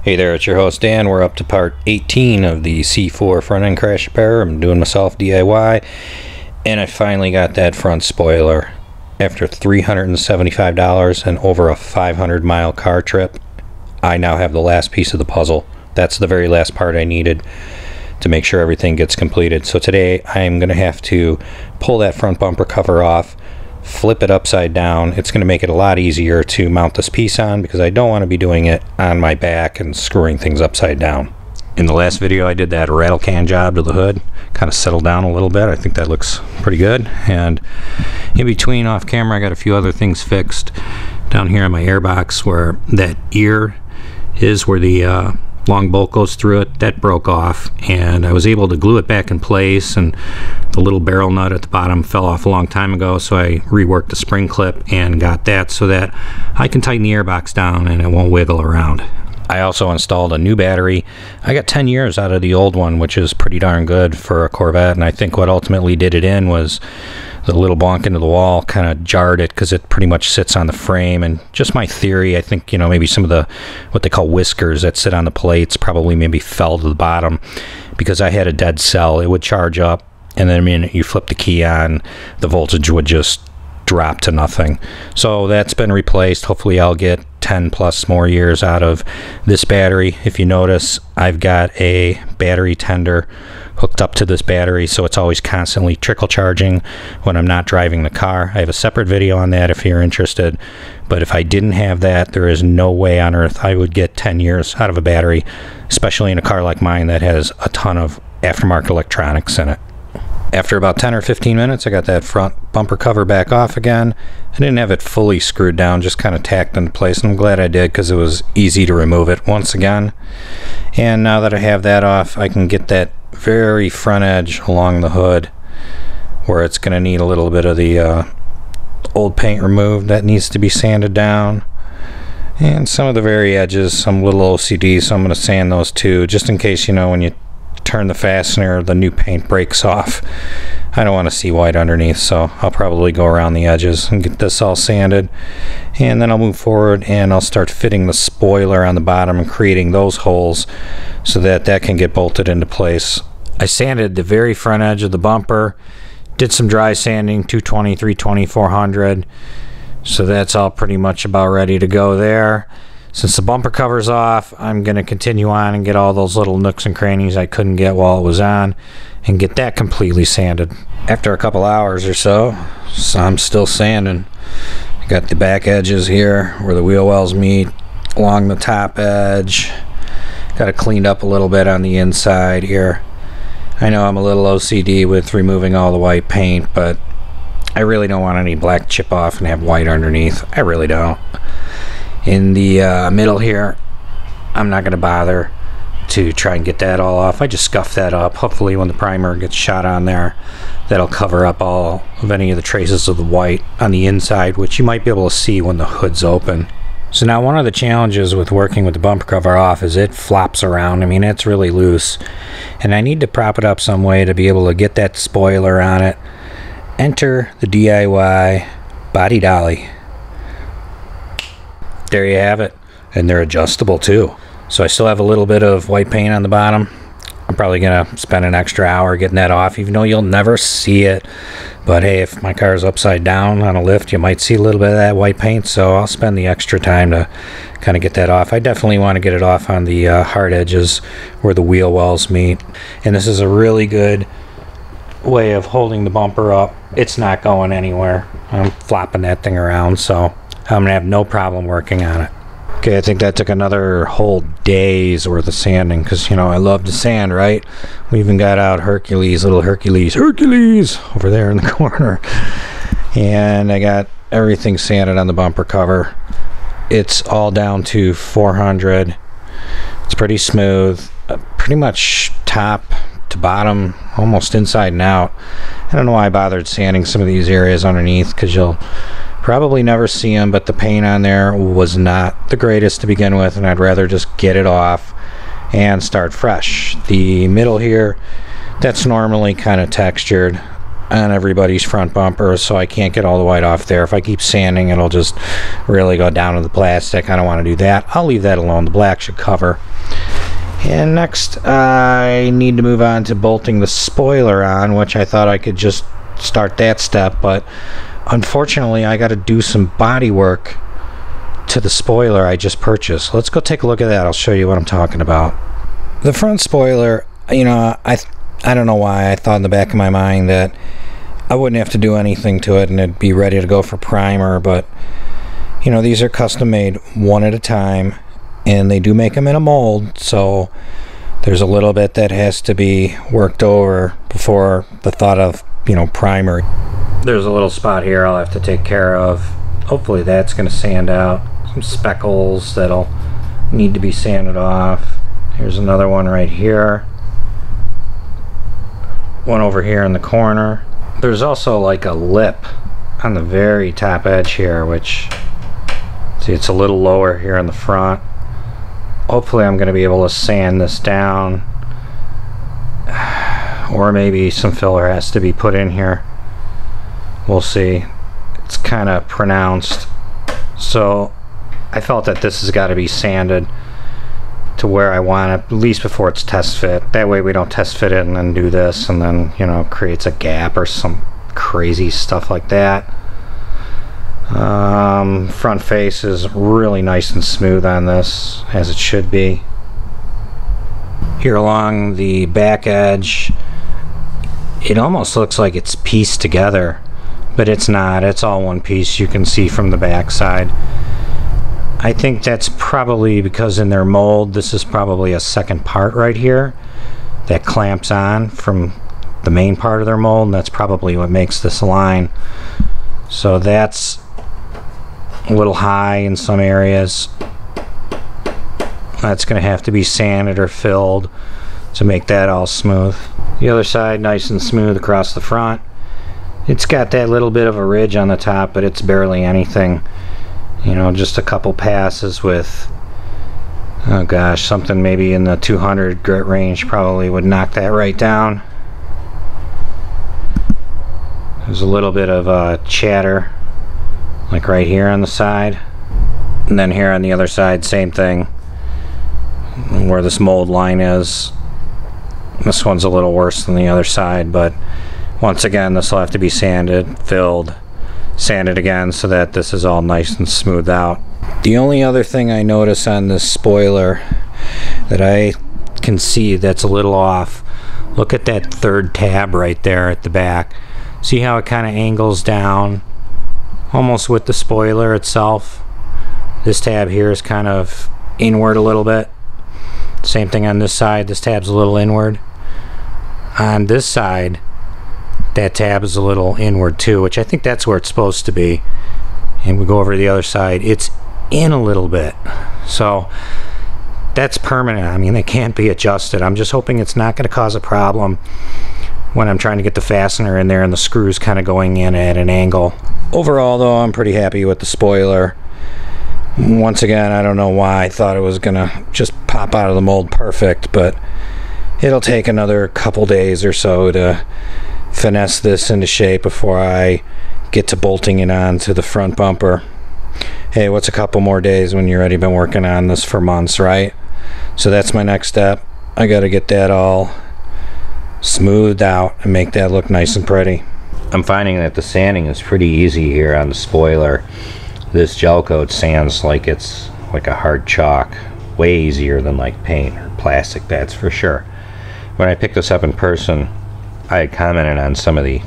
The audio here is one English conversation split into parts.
Hey there, it's your host Dan. We're up to part 18 of the C4 front end crash repair. I'm doing myself DIY, and I finally got that front spoiler after $375 and over a 500-mile car trip. I now have the last piece of the puzzle. That's the very last part I needed to make sure everything gets completed. So today I'm going to have to pull that front bumper cover off, flip it upside down. It's going to make it a lot easier to mount this piece on because I don't want to be doing it on my back and screwing things upside down. In the last video I did that rattle can job to the hood, kind of settled down a little bit. I think that looks pretty good. And in between, off camera, I got a few other things fixed. Down here in my airbox where that ear is, where the long bolt goes through it, that broke off, and I was able to glue it back in place, and the little barrel nut at the bottom fell off a long time ago, so I reworked the spring clip and got that so that I can tighten the airbox down and it won't wiggle around. I also installed a new battery. I got 10 years out of the old one, which is pretty darn good for a Corvette, and I think what ultimately did it in was the little bonk into the wall kind of jarred it because it pretty much sits on the frame. And just my theory, I think, you know, maybe some of the what they call whiskers that sit on the plates probably maybe fell to the bottom because I had a dead cell. It would charge up, and then the minute you flip the key on, the voltage would just drop to nothing. So that's been replaced. Hopefully I'll get 10 plus more years out of this battery. If you notice, I've got a battery tender hooked up to this battery, so it's always constantly trickle charging when I'm not driving the car. I have a separate video on that if you're interested, but if I didn't have that, there is no way on earth I would get 10 years out of a battery, especially in a car like mine that has a ton of aftermarket electronics in it. After about 10 or 15 minutes, I got that front bumper cover back off again. I didn't have it fully screwed down, just kind of tacked into place, and I'm glad I did because it was easy to remove it once again. And now that I have that off, I can get that very front edge along the hood where it's going to need a little bit of the old paint removed. That needs to be sanded down. And some of the very edges, some little OCD, so I'm going to sand those too, just in case, you know, when you turn the fastener, the new paint breaks off. I don't want to see white underneath, so I'll probably go around the edges and get this all sanded, and then I'll move forward and I'll start fitting the spoiler on the bottom and creating those holes so that that can get bolted into place. I sanded the very front edge of the bumper, did some dry sanding, 220, 320, 400, so that's all pretty much about ready to go there. Since the bumper cover's off, I'm going to continue on and get all those little nooks and crannies I couldn't get while it was on and get that completely sanded. After a couple hours or so, I'm still sanding. I got the back edges here where the wheel wells meet, along the top edge. Got it cleaned up a little bit on the inside here. I know I'm a little OCD with removing all the white paint, but I really don't want any black chip off and have white underneath. I really don't. In the middle here, I'm not going to bother to try and get that all off. I just scuff that up. Hopefully when the primer gets shot on there, that'll cover up all of any of the traces of the white on the inside, which you might be able to see when the hood's open. So now one of the challenges with working with the bumper cover off is it flops around. I mean, it's really loose, and I need to prop it up some way to be able to get that spoiler on it. Enter the DIY body dolly. There you have it, and they're adjustable too. So I still have a little bit of white paint on the bottom. I'm probably gonna spend an extra hour getting that off, even though you'll never see it. But hey, if my car is upside down on a lift, you might see a little bit of that white paint, so I'll spend the extra time to kind of get that off. I definitely want to get it off on the hard edges where the wheel wells meet, and this is a really good way of holding the bumper up. It's not going anywhere. I'm flopping that thing around, so I'm gonna have no problem working on it. Okay, I think that took another whole day's worth of sanding because, you know, I love to sand, right? We even got out Hercules, little Hercules over there in the corner. And I got everything sanded on the bumper cover. It's all down to 400. It's pretty smooth, pretty much top to bottom, almost inside and out. I don't know why I bothered sanding some of these areas underneath because you'll probably never see them, but the paint on there was not the greatest to begin with, and I'd rather just get it off and start fresh. The middle here, that's normally kind of textured. on everybody's front bumper, so I can't get all the white off there. If I keep sanding, it'll just really go down to the plastic. I don't want to do that. I'll leave that alone. The black should cover. And next, I need to move on to bolting the spoiler on, which I thought I could just start that step, but unfortunately I got to do some body work to the spoiler I just purchased. Let's go take a look at that. I'll show you what I'm talking about. The front spoiler, you know, I don't know why I thought in the back of my mind that I wouldn't have to do anything to it and it'd be ready to go for primer, but you know, these are custom made one at a time, and they do make them in a mold, so there's a little bit that has to be worked over before the thought of, you know, primer. There's a little spot here I'll have to take care of. Hopefully that's going to sand out. Some speckles that'll need to be sanded off. Here's another one right here. One over here in the corner. There's also like a lip on the very top edge here, which, see, it's a little lower here in the front. Hopefully I'm going to be able to sand this down, or maybe some filler has to be put in here. We'll see. It's kind of pronounced, so I felt that this has got to be sanded to where I want it, at least before it's test fit. That way we don't test fit it and then do this and then, you know, creates a gap or some crazy stuff like that. Front face is really nice and smooth on this, as it should be. Here along the back edge, it almost looks like it's pieced together, but it's not. It's all one piece. You can see from the back side. I think that's probably because in their mold, this is probably a second part right here that clamps on from the main part of their mold, and that's probably what makes this line. So that's a little high in some areas. That's going to have to be sanded or filled to make that all smooth. The other side nice and smooth across the front. It's got that little bit of a ridge on the top, but it's barely anything. You know, just a couple passes with, oh gosh, something maybe in the 200 grit range probably would knock that right down. There's a little bit of chatter, like right here on the side, and then here on the other side, same thing, where this mold line is. This one's a little worse than the other side, but once again, this will have to be sanded, filled, sanded again, so that this is all nice and smoothed out. The only other thing I notice on this spoiler that I can see that's a little off, look at that third tab right there at the back. See how it kind of angles down almost with the spoiler itself? This tab here is kind of inward a little bit. Same thing on this side. This tab's a little inward. On this side, that tab is a little inward too, which I think that's where it's supposed to be. And we go over to the other side, it's in a little bit. So that's permanent. I mean, it can't be adjusted. I'm just hoping it's not going to cause a problem when I'm trying to get the fastener in there and the screws kind of going in at an angle. Overall though, I'm pretty happy with the spoiler. Once again, I don't know why I thought it was gonna just pop out of the mold perfect, but it'll take another couple days or so to finesse this into shape before I get to bolting it onto the front bumper. Hey, what's a couple more days when you've already been working on this for months, right? So that's my next step. I gotta get that all smoothed out and make that look nice and pretty. I'm finding that the sanding is pretty easy here on the spoiler. This gel coat sands like it's like a hard chalk, way easier than like paint or plastic, that's for sure. When I picked this up in person, I had commented on some of the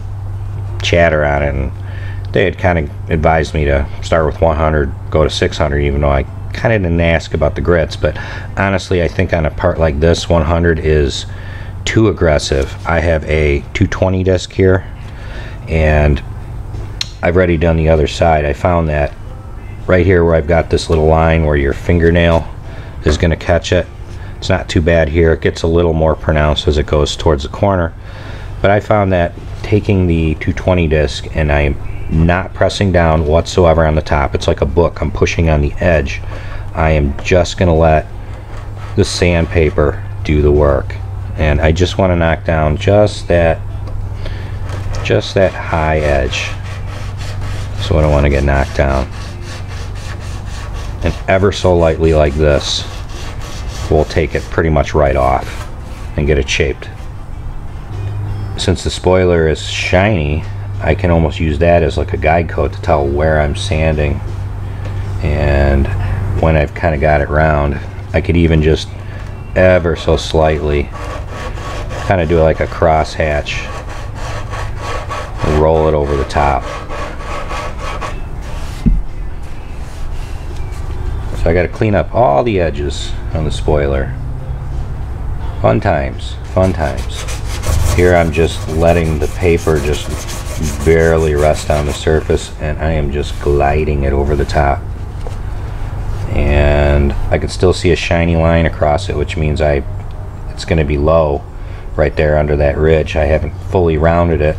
chatter on it, and they had kind of advised me to start with 100, go to 600, even though I kind of didn't ask about the grits. But honestly, I think on a part like this, 100 is too aggressive. I have a 220 disc here, and I've already done the other side. I found that right here where I've got this little line where your fingernail is going to catch it, it's not too bad here. It gets a little more pronounced as it goes towards the corner. But I found that taking the 220 disc and I'm not pressing down whatsoever on the top, it's like a book, I'm pushing on the edge. I am just going to let the sandpaper do the work. And I just want to knock down just that just that high edge. So I don't want to get knocked down. And ever so lightly like this, we'll take it pretty much right off and get it shaped. Since the spoiler is shiny, I can almost use that as like a guide coat to tell where I'm sanding. And when I've kind of got it round, I could even just ever so slightly kind of do like a cross hatch, roll it over the top. So I got to clean up all the edges on the spoiler. Fun times, fun times. Here I'm just letting the paper just barely rest on the surface, and I am just gliding it over the top. And I can still see a shiny line across it, which means it's going to be low right there under that ridge. I haven't fully rounded it.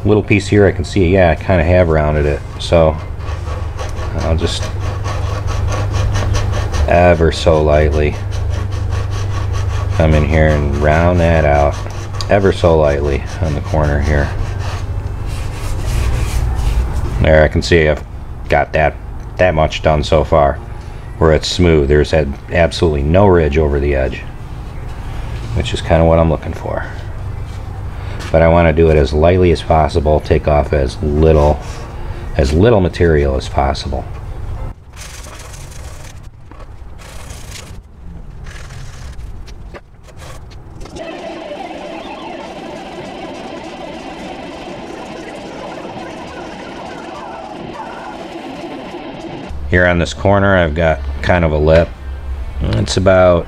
Little piece here I can see, yeah, I kind of have rounded it. So I'll just ever so lightly come in here and round that out ever so lightly on the corner here. There, I can see I've got that much done so far, where it's smooth. There's absolutely no ridge over the edge, which is kind of what I'm looking for. But I want to do it as lightly as possible, take off as little material as possible. Here on this corner I've got kind of a lip. It's about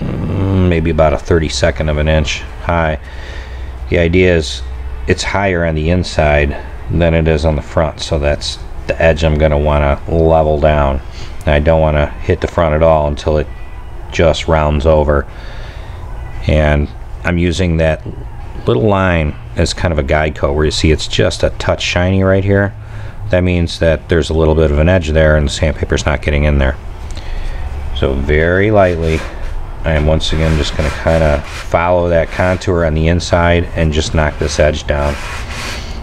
maybe about a 32nd of an inch high. The idea is it's higher on the inside than it is on the front, so that's the edge I'm going to want to level down. And I don't want to hit the front at all until it just rounds over. And I'm using that little line as kind of a guide coat, where you see it's just a touch shiny right here. That means that there's a little bit of an edge there and the sandpaper's not getting in there. So very lightly, I am once again just going to kind of follow that contour on the inside and just knock this edge down.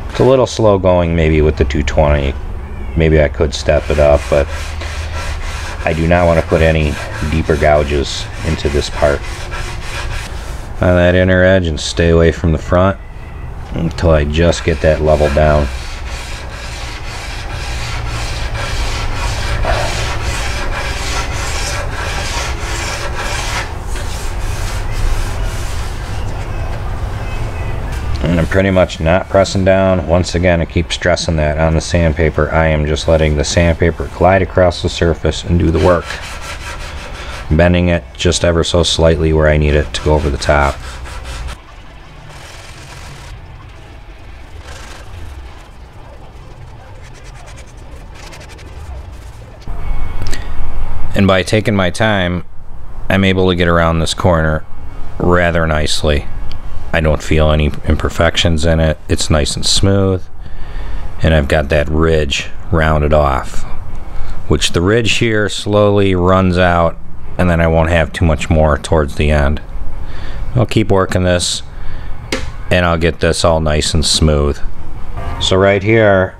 It's a little slow going maybe with the 220. Maybe I could step it up, but I do not want to put any deeper gouges into this part on that inner edge, and stay away from the front until I just get that level down. And I'm pretty much not pressing down. Once again, I keep stressing that on the sandpaper. I am just letting the sandpaper glide across the surface and do the work, bending it just ever so slightly where I need it to go over the top. And by taking my time, I'm able to get around this corner rather nicely. I don't feel any imperfections in it. It's nice and smooth, and I've got that ridge rounded off, which the ridge here slowly runs out, and then I won't have too much more towards the end. I'll keep working this, and I'll get this all nice and smooth. So right here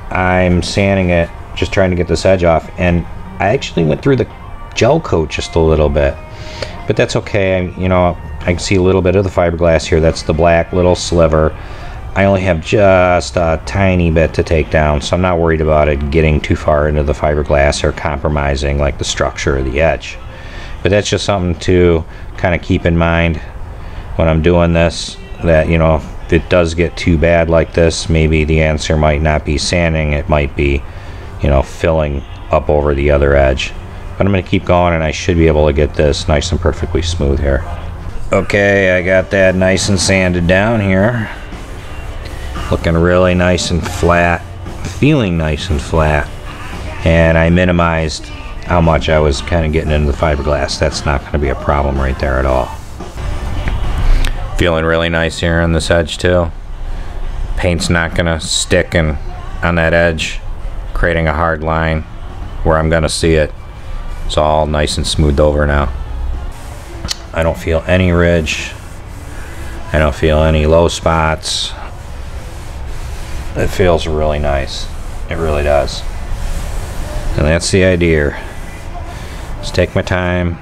I'm sanding it, just trying to get this edge off, and I actually went through the gel coat just a little bit, but that's okay. You know, I can see a little bit of the fiberglass here. That's the black little sliver. I only have just a tiny bit to take down, so I'm not worried about it getting too far into the fiberglass or compromising like the structure or the edge. But that's just something to kind of keep in mind when I'm doing this, that, you know, if it does get too bad like this, maybe the answer might not be sanding, it might be, you know, filling up over the other edge. But I'm going to keep going, and I should be able to get this nice and perfectly smooth here. Okay, I got that nice and sanded down here. Looking really nice and flat, feeling nice and flat. And I minimized how much I was kind of getting into the fiberglass. That's not going to be a problem right there at all. Feeling really nice here on this edge too. Paint's not going to stick on that edge, creating a hard line where I'm going to see it. It's all nice and smoothed over now. I don't feel any ridge. I don't feel any low spots. it feels really nice. It really does. And that's the idea. Just take my time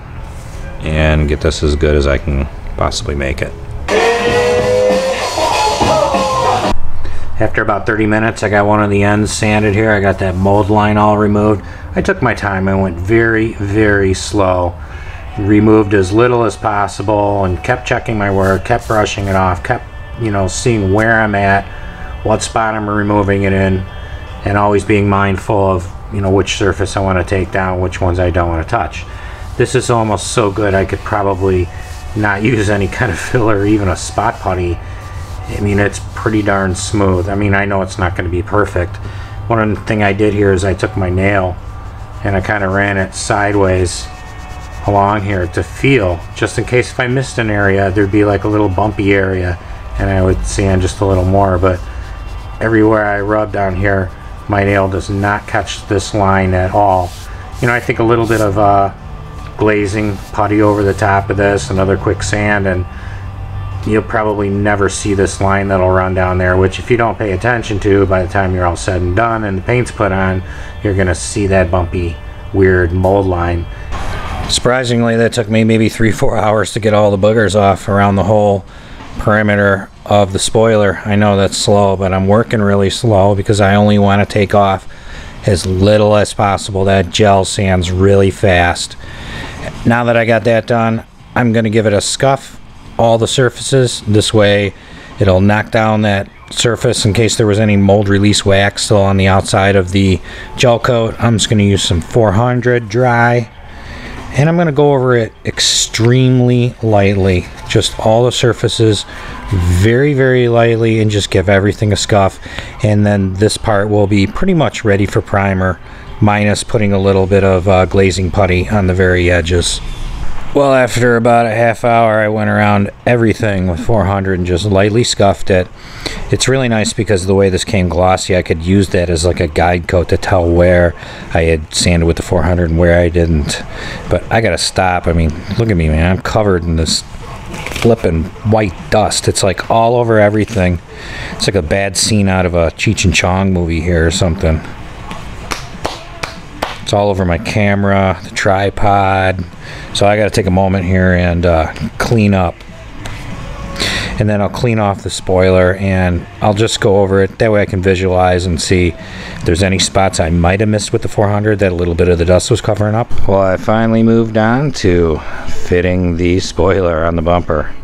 and get this as good as I can possibly make it. After about 30 minutes, I got one of the ends sanded here. I got that mold line all removed. I took my time. I went very, very slow. Removed as little as possible and kept checking my work, kept brushing it off, kept, seeing where I'm at, what spot I'm removing it in, and always being mindful of, which surface I want to take down, which ones I don't want to touch. This is almost so good I could probably not use any kind of filler or even a spot putty. I mean, it's pretty darn smooth. I mean, I know it's not going to be perfect. One thing I did here is I took my nail and I kind of ran it sideways along here to feel, just in case if I missed an area, there'd be like a little bumpy area and I would sand just a little more. But everywhere I rub down here, my nail does not catch this line at all. I think a little bit of glazing putty over the top of this, another quick sand, and you'll probably never see this line that'll run down there, which if you don't pay attention to, by the time you're all said and done and the paint's put on, you're gonna see that bumpy, weird mold line. Surprisingly, that took me maybe 3-4 hours to get all the boogers off around the whole perimeter of the spoiler. I know that's slow, but I'm working really slow because I only want to take off as little as possible. That gel sands really fast. Now that I got that done, I'm going to give it a scuff all the surfaces. This way it'll knock down that surface in case there was any mold release wax still on the outside of the gel coat. I'm just going to use some 400 dry, and I'm going to go over it extremely lightly, just all the surfaces very, very lightly, and just give everything a scuff. And then this part will be pretty much ready for primer, minus putting a little bit of glazing putty on the very edges. Well, after about a half hour, I went around everything with 400 and just lightly scuffed it. It's really nice because of the way this came glossy. I could use that as like a guide coat to tell where I had sanded with the 400 and where I didn't. But I gotta stop. I mean, look at me, man. I'm covered in this flippin' white dust. It's like all over everything. It's like a bad scene out of a Cheech and Chong movie here or something. It's all over my camera, the tripod. So I got to take a moment here and clean up. And then I'll clean off the spoiler and I'll just go over it. That way I can visualize and see if there's any spots I might have missed with the 400 that a little bit of the dust was covering up. Well, I finally moved on to fitting the spoiler on the bumper.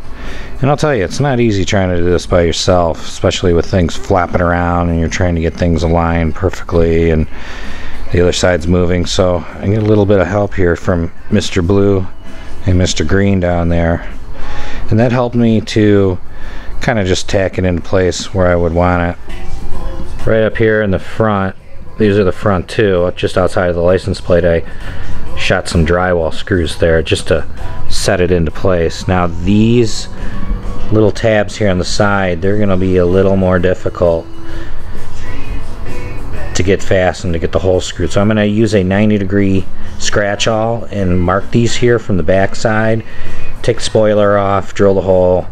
And I'll tell you, it's not easy trying to do this by yourself, especially with things flapping around and you're trying to get things aligned perfectly and the other side's moving. So I get a little bit of help here from Mr. Blue and Mr. Green down there, and that helped me to kind of just tack it into place where I would want it. Right up here in the front, these are the front two, just outside of the license plate, I shot some drywall screws there just to set it into place. Now these little tabs here on the side, they're going to be a little more difficult to get fastened, to get the hole screwed. So I'm going to use a 90-degree scratch awl and mark these here from the back side, take the spoiler off, drill the hole,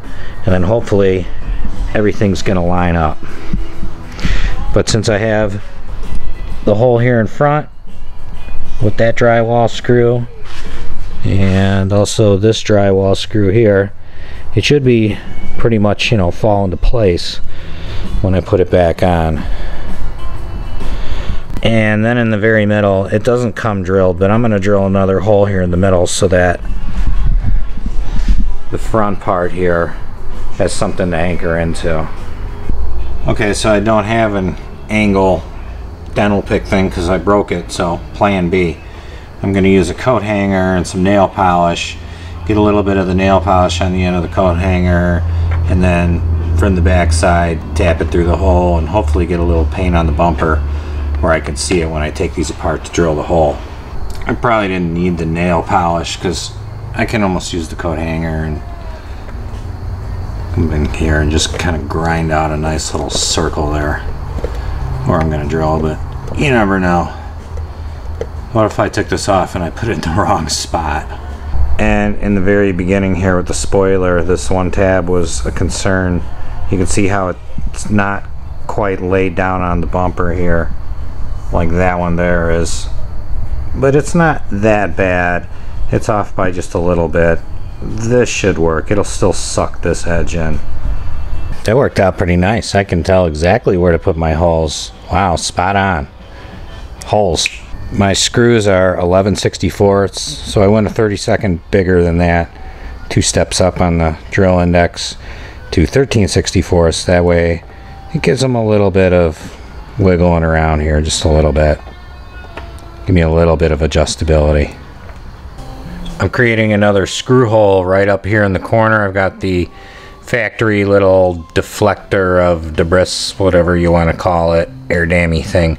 and then hopefully everything's going to line up. But since I have the hole here in front with that drywall screw and also this drywall screw here, it should be pretty much, fall into place when I put it back on. And then in the very middle, it doesn't come drilled, but I'm going to drill another hole here in the middle so that the front part here has something to anchor into. Okay, so I don't have an angle dental pick thing because I broke it, so plan B. I'm going to use a coat hanger and some nail polish, get a little bit of the nail polish on the end of the coat hanger, and then from the back side tap it through the hole and hopefully get a little paint on the bumper where I can see it when I take these apart to drill the hole. I probably didn't need the nail polish because I can almost use the coat hanger and come in here and just kind of grind out a nice little circle there where I'm going to drill, but you never know. What if I took this off and I put it in the wrong spot? And in the very beginning here with the spoiler, this one tab was a concern. You can see how it's not quite laid down on the bumper here like that one there is, but it's not that bad. It's off by just a little bit. This should work. It'll still suck this edge in. That worked out pretty nice. I can tell exactly where to put my holes. Wow, spot on. Holes. My screws are 11/64, so I went a 32nd bigger than that. 2 steps up on the drill index to 13/64. That way it gives them a little bit of wiggling around here, just a little bit. Give me a little bit of adjustability. I'm creating another screw hole right up here in the corner. I've got the factory little deflector of debris, whatever you want to call it, air dammy thing,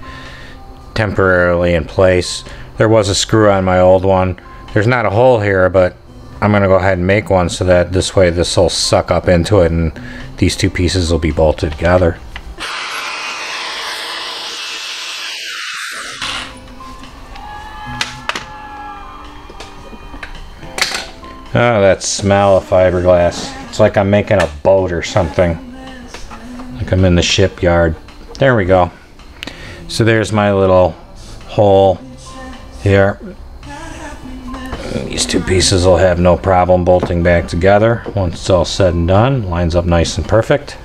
temporarily in place. There was a screw on my old one. There's not a hole here, but I'm going to go ahead and make one so that this way this will suck up into it and these two pieces will be bolted together. Oh, that smell of fiberglass. It's like I'm making a boat or something. Like I'm in the shipyard. There we go. So there's my little hole here. These two pieces will have no problem bolting back together once it's all said and done. Lines up nice and perfect.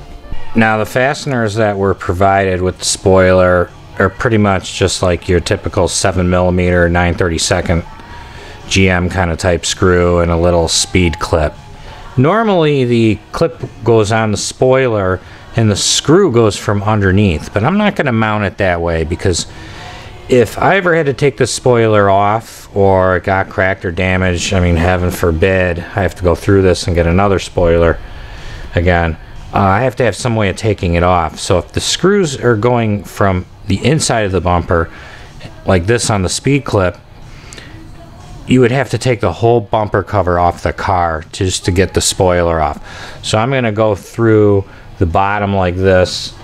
Now the fasteners that were provided with the spoiler are pretty much just like your typical 7mm 9/32 GM kind of type screw and a little speed clip. Normally the clip goes on the spoiler and the screw goes from underneath, but I'm not going to mount it that way because if I ever had to take the spoiler off or it got cracked or damaged, I mean heaven forbid, I have to go through this and get another spoiler again. I have to have some way of taking it off. So if the screws are going from the inside of the bumper like this on the speed clip, you would have to take the whole bumper cover off the car just to get the spoiler off. So I'm going to go through the bottom like this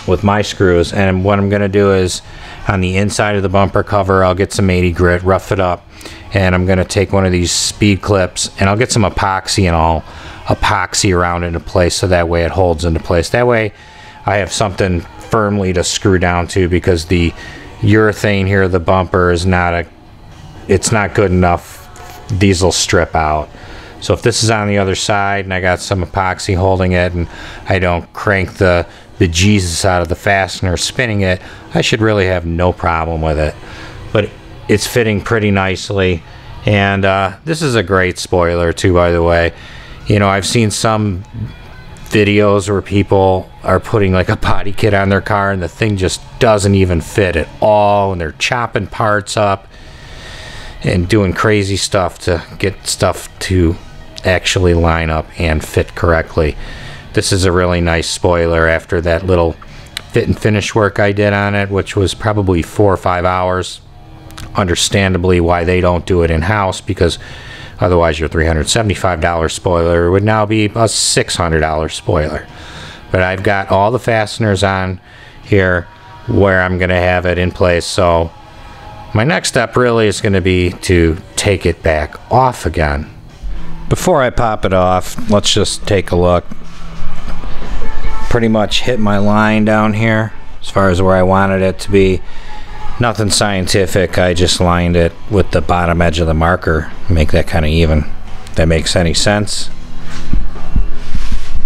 with my screws, and what I'm going to do is on the inside of the bumper cover I'll get some 80 grit, rough it up, and I'm going to take one of these speed clips and I'll get some epoxy and I'll epoxy around into place so that way it holds into place. That way I have something firmly to screw down to, because the urethane here, the bumper, is not it's not good enough. These will strip out. So if this is on the other side and I got some epoxy holding it and I don't crank the Jesus out of the fastener spinning it, I should really have no problem with it. But it's fitting pretty nicely, and this is a great spoiler too, by the way. You know, I've seen some videos where people are putting like a body kit on their car and the thing just doesn't even fit at all, and they're chopping parts up and doing crazy stuff to get stuff to actually line up and fit correctly. This is a really nice spoiler after that little fit and finish work I did on it, which was probably 4 or 5 hours. Understandably why they don't do it in-house, because otherwise your $375 spoiler would now be a $600 spoiler. But I've got all the fasteners on here where I'm going to have it in place, so my next step really is going to be to take it back off again. Before I pop it off, let's just take a look. Pretty much hit my line down here as far as where I wanted it to be. Nothing scientific, I just lined it with the bottom edge of the marker, make that kind of even. If that makes any sense.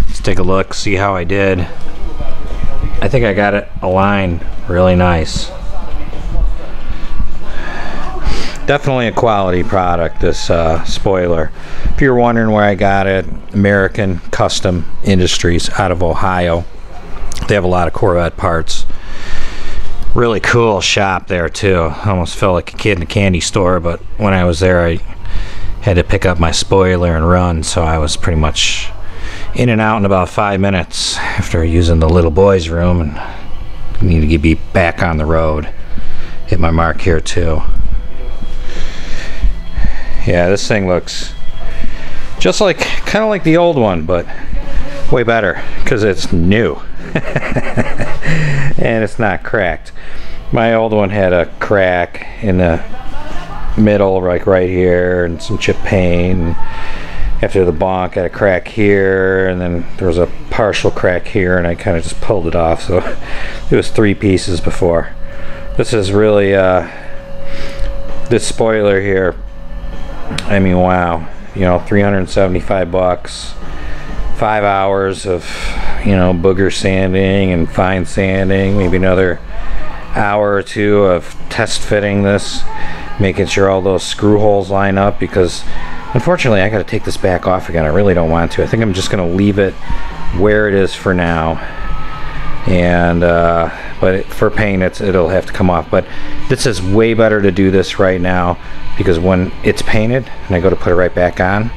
Let's take a look, see how I did. I think I got it aligned really nice. Definitely a quality product, this spoiler. If you're wondering where I got it, American Custom Industries out of Ohio. They have a lot of Corvette parts. Really cool shop there too. I almost felt like a kid in a candy store, but when I was there I had to pick up my spoiler and run, so I was pretty much in and out in about 5 minutes after using the little boys room, and need to be back on the road. Hit my mark here too. Yeah, this thing looks just like, kind of like the old one, but way better because it's new. And it's not cracked. My old one had a crack in the middle, like right here, and some chip paint. after the bonk, got a crack here, and then there was a partial crack here, and I kind of just pulled it off. So it was 3 pieces before. This is really this spoiler here, I mean, wow, you know, 375 bucks, 5 hours of, you know, booger sanding and fine sanding, maybe another hour or 2 of test fitting this, making sure all those screw holes line up, because unfortunately I got to take this back off again. I really don't want to. I think I'm just going to leave it where it is for now, and but for paint it'll have to come off. But this is way better to do this right now, because when it's painted and I go to put it right back on,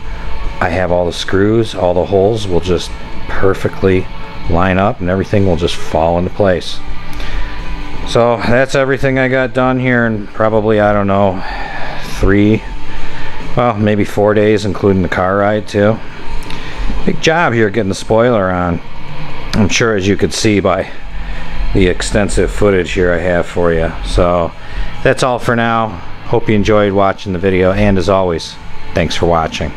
I have all the screws, all the holes will just perfectly line up and everything will just fall into place. So that's everything I got done here in probably, I don't know, 3, well, maybe 4 days, including the car ride too. Big job here getting the spoiler on. I'm sure, as you could see by the extensive footage here I have for you. So that's all for now. Hope you enjoyed watching the video, and as always, thanks for watching.